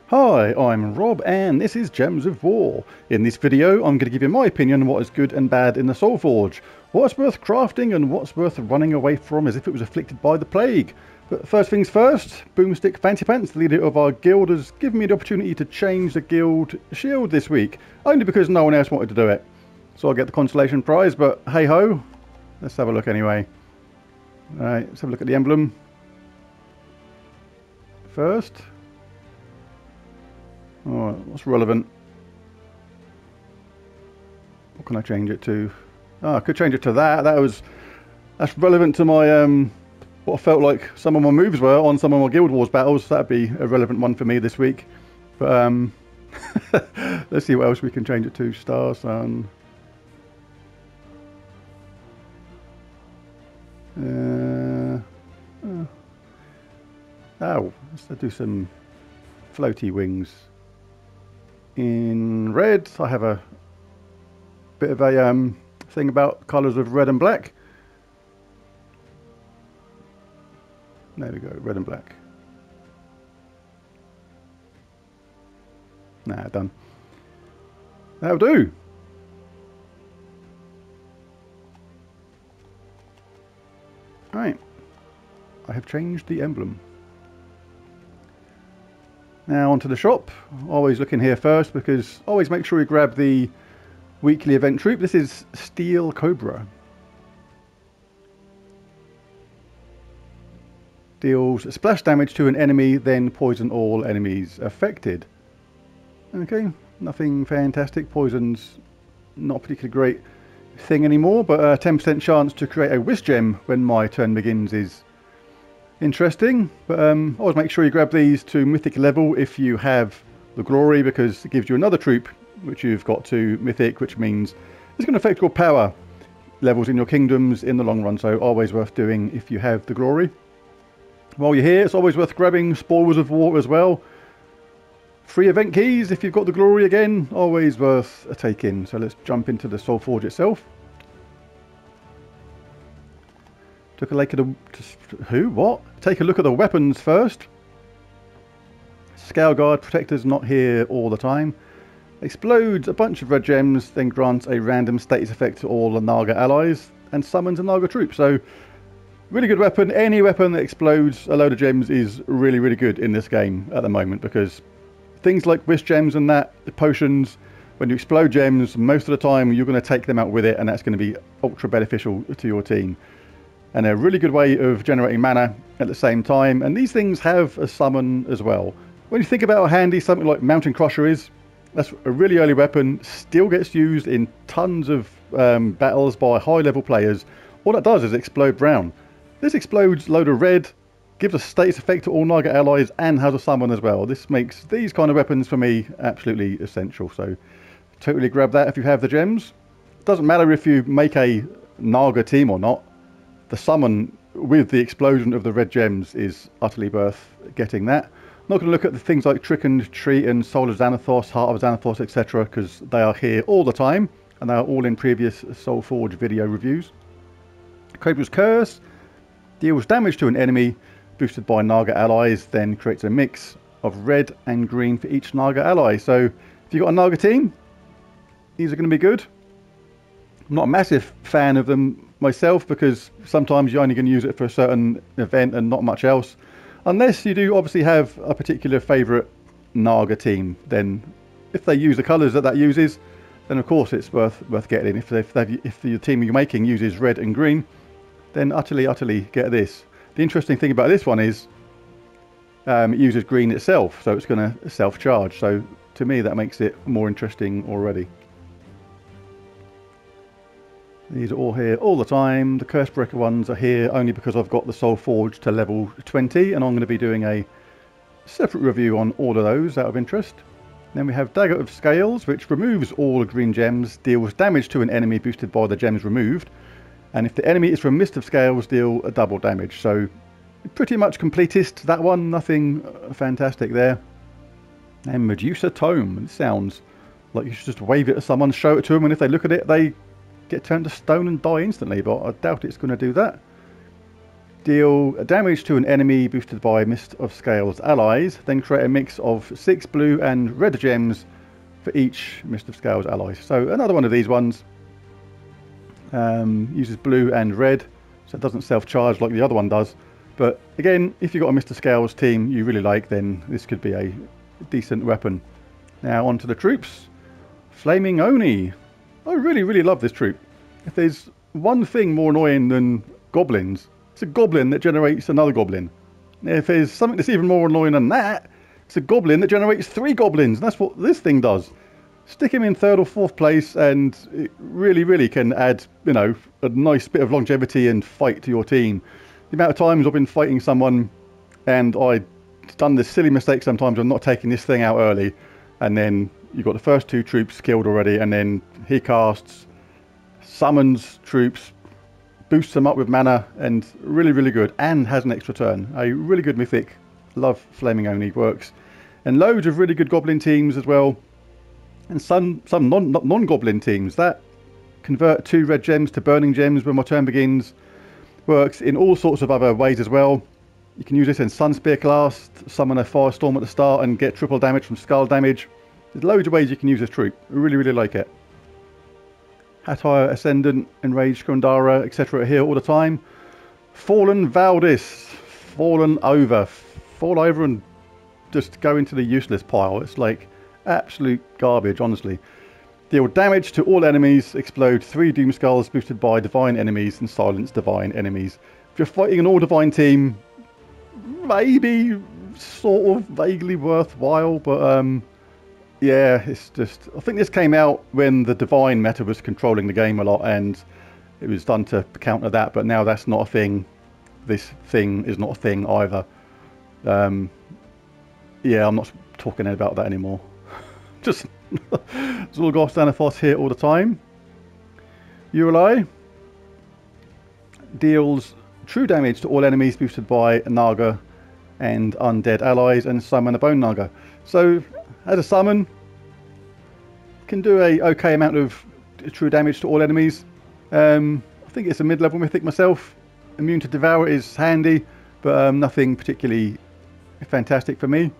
Hi, I'm Rob and this is Gems of War. In this video I'm going to give you my opinion on what is good and bad in the Soulforge, what's worth crafting and what's worth running away from as if it was afflicted by the plague. But first things first, Boomstick Fancy Pants, the leader of our guild, has given me the opportunity to change the guild shield this week, only because no one else wanted to do it. So I'll get the consolation prize, but hey ho, let's have a look anyway. Alright, let's have a look at the emblem first. Oh, what's relevant? What can I change it to? Oh, I could change it to that. That's relevant to my what I felt like some of my moves were on some of my Guild Wars battles. That'd be a relevant one for me this week. But let's see what else we can change it to. Star Sun. Oh, let's do some floaty wings. In red, I have a bit of a thing about colours of red and black. There we go, red and black. Nah, done. That'll do. Right, I have changed the emblem. Now onto the shop. Always look in here first because always make sure you grab the weekly event troop. This is Steel Cobra. Deals splash damage to an enemy, then poison all enemies affected. Okay, nothing fantastic. Poison's not a particularly great thing anymore, but a 10% chance to create a Wish Gem when my turn begins is interesting. But always make sure you grab these to mythic level if you have the glory, because it gives you another troop which you've got to mythic, which means it's going to affect your power levels in your kingdoms in the long run, so always worth doing if you have the glory. While you're here, it's always worth grabbing Spoils of War as well. Free event keys if you've got the glory again, always worth a take in. So let's jump into the Soulforge itself. Take a look at Take a look at the weapons first. Scale Guard Protector's not here all the time. Explodes a bunch of red gems, then grants a random status effect to all the Naga allies, and summons a Naga troop. So, really good weapon. Any weapon that explodes a load of gems is really, really good in this game at the moment, because things like Wish Gems and that, the potions, when you explode gems, most of the time you're going to take them out with it, and that's going to be ultra beneficial to your team. And a really good way of generating mana at the same time. And these things have a summon as well. When you think about how handy something like Mountain Crusher is, that's a really early weapon, still gets used in tons of battles by high level players. All that does is explode brown. This explodes a load of red, gives a status effect to all Naga allies, and has a summon as well. This makes these kind of weapons for me absolutely essential. So totally grab that if you have the gems. Doesn't matter if you make a Naga team or not. The summon with the explosion of the red gems is utterly worth getting that. I'm not going to look at the things like Trick and Treat and Soul of Xanathos, Heart of Xanathos, etc. because they are here all the time and they are all in previous Soulforge video reviews. Cobra's Curse deals damage to an enemy boosted by Naga allies, then creates a mix of red and green for each Naga ally. So if you've got a Naga team, these are going to be good. I'm not a massive fan of them myself because sometimes you're only going to use it for a certain event and not much else. Unless you do obviously have a particular favourite Naga team, then if they use the colours that uses, then of course it's worth getting. If the team you're making uses red and green, then utterly get this. The interesting thing about this one is it uses green itself, so it's going to self-charge. So to me that makes it more interesting already. These are all here all the time. The Cursebreaker ones are here only because I've got the Soulforge to level 20, and I'm going to be doing a separate review on all of those out of interest. Then we have Dagger of Scales, which removes all green gems, deals damage to an enemy boosted by the gems removed, and if the enemy is from Mist of Scales, deal a double damage. So pretty much completist that one, nothing fantastic there. And Medusa Tome. It sounds like you should just wave it at someone, show it to them, and if they look at it, they get turned to stone and die instantly, but I doubt it's going to do that. Deal damage to an enemy boosted by Mist of Scales allies, then create a mix of 6 blue and red gems for each Mist of Scales allies. So another one of these ones uses blue and red, so it doesn't self-charge like the other one does. But again, if you've got a Mr. Scales team you really like, then this could be a decent weapon. Now onto the troops. Flaming Oni. I really love this troop. If there's one thing more annoying than goblins, it's a goblin that generates another goblin. If there's something that's even more annoying than that, it's a goblin that generates 3 goblins. And that's what this thing does. Stick him in 3rd or 4th place and it really can add, you know, a nice bit of longevity and fight to your team. The amount of times I've been fighting someone and I've done this silly mistake sometimes of not taking this thing out early, and then you've got the first 2 troops killed already, and then he casts, summons troops, boosts them up with mana, and really good, and has an extra turn. A really good mythic. Love Flaming Oni, works. And loads of really good goblin teams as well, and some non-goblin teams that convert 2 red gems to burning gems when my turn begins. Works in all sorts of other ways as well. You can use this in Sunspear class, summon a Firestorm at the start and get triple damage from skull damage. There's loads of ways you can use this troop. I really like it. Hatire, Ascendant, Enraged Kondara, etc. are here all the time. Fallen Valdis. Fall over and just go into the useless pile. It's like absolute garbage, honestly. Deal damage to all enemies, explode 3 Doom Skulls boosted by divine enemies, and silence divine enemies. If you're fighting an all divine team, maybe sort of vaguely worthwhile, but yeah, it's just, I think this came out when the divine meta was controlling the game a lot and it was done to counter that, but now that's not a thing. This thing is not a thing either. Yeah, I'm not talking about that anymore. Just Zulgoth Xanathos here all the time. Uralai deals true damage to all enemies boosted by Naga and undead allies, and summon a Bone Naga. So as a summon, can do a okay amount of true damage to all enemies. I think it's a mid-level mythic myself. Immune to Devour is handy, but nothing particularly fantastic for me.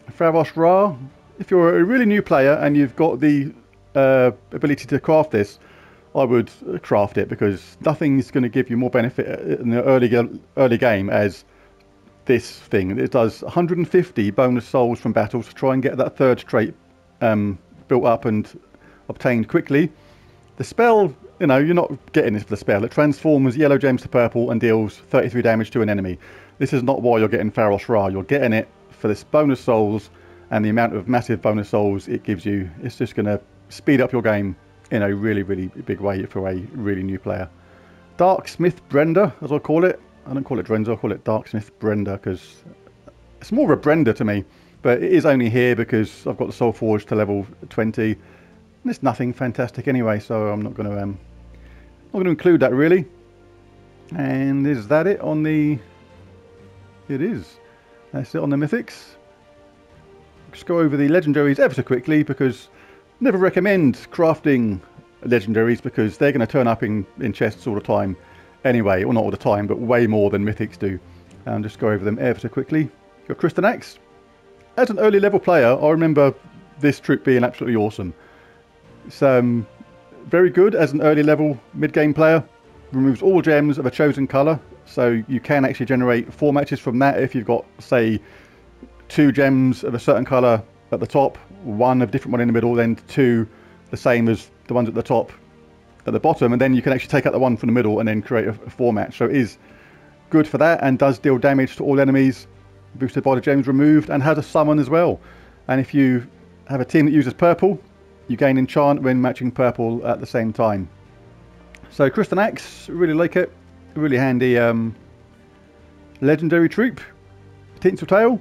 Pharos Ra. If you're a really new player and you've got the ability to craft this, I would craft it, because nothing's going to give you more benefit in the early game as this thing. It does 150 bonus souls from battles to try and get that 3rd trait built up and obtained quickly. The spell, you know, you're not getting this for the spell. It transforms yellow gems to purple and deals 33 damage to an enemy. This is not why you're getting Pharos Ra. You're getting it for this bonus souls and the amount of massive bonus souls it gives you. It's just going to speed up your game in a really big way for a really new player. Darksmith Brenda, as I call it. I don't call it Drenza, I call it Darksmith Brenda, because it's more of a Brenda to me. But it is only here because I've got the Soulforge to level 20. And it's nothing fantastic anyway, so I'm not going to include that really. And is that it on the... It is. That's it on the mythics. Just go over the legendaries ever so quickly, because never recommend crafting legendaries because they're going to turn up in chests all the time anyway. Well, not all the time, but way more than mythics do. And just go over them ever so quickly. Got Kristanex. As an early level player, I remember this troop being absolutely awesome. It's very good as an early level mid-game player. Removes all gems of a chosen colour, so you can actually generate 4 matches from that if you've got, say, 2 gems of a certain colour at the top, 1 of a different one in the middle, then 2 the same as the ones at the top at the bottom, and then you can actually take out the one from the middle and then create a 4 match. So it is good for that, and does deal damage to all enemies boosted by the gems removed, and has a summon as well. And if you have a team that uses purple, you gain enchant when matching purple at the same time. So Kristanex, really like it. Really handy legendary troop. Tinseltail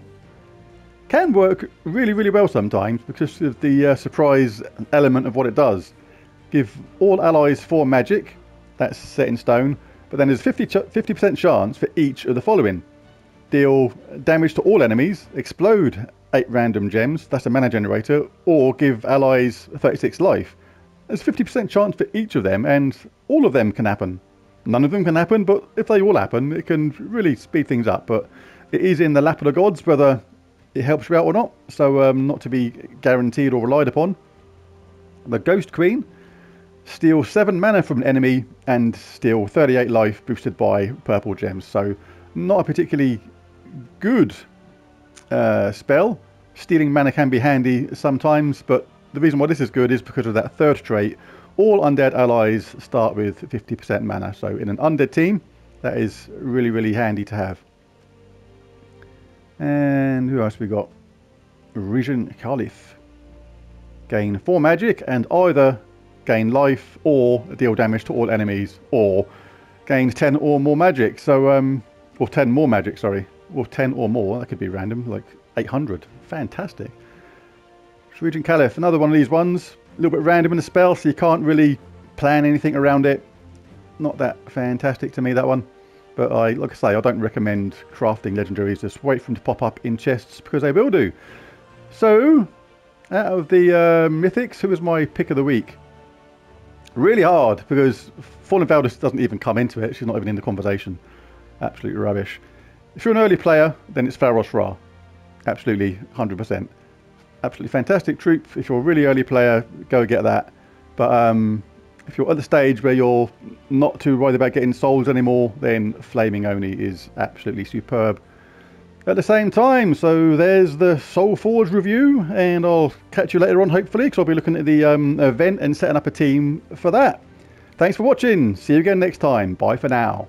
can work really well sometimes because of the surprise element of what it does. Give all allies 4 magic, that's set in stone, but then there's 50% chance for each of the following. Deal damage to all enemies, explode 8 random gems, that's a mana generator, or give allies 36 life. There's 50% chance for each of them, and all of them can happen. None of them can happen, but if they all happen, it can really speed things up. But it is in the lap of the gods whether it helps you out or not, so not to be guaranteed or relied upon. The Ghost Queen, steal 7 mana from an enemy and steal 38 life boosted by purple gems. So not a particularly good spell. Stealing mana can be handy sometimes, but the reason why this is good is because of that third trait. All undead allies start with 50% mana, so in an undead team that is really, really handy to have. And who else we got? Regent Caliph. Gain 4 magic and either gain life or deal damage to all enemies, or gains 10 or more magic. So, or 10 more magic, sorry. Or 10 or more, that could be random, like 800. Fantastic. Regent Caliph, another one of these ones. A little bit random in the spell, so you can't really plan anything around it. Not that fantastic to me, that one. But like I say, I don't recommend crafting legendaries. Just wait for them to pop up in chests, because they will do. So, out of the mythics, who was my pick of the week? Really hard, because Fallen Valdis doesn't even come into it. She's not even in the conversation. Absolutely rubbish. If you're an early player, then it's Pharos Ra. Absolutely, 100%. Absolutely fantastic troop. If you're a really early player, go get that. But if you're at the stage where you're not too worried about getting souls anymore, then Flaming only is absolutely superb. At the same time, so there's the Soulforge review, and I'll catch you later on hopefully, because I'll be looking at the event and setting up a team for that. Thanks for watching. See you again next time. Bye for now.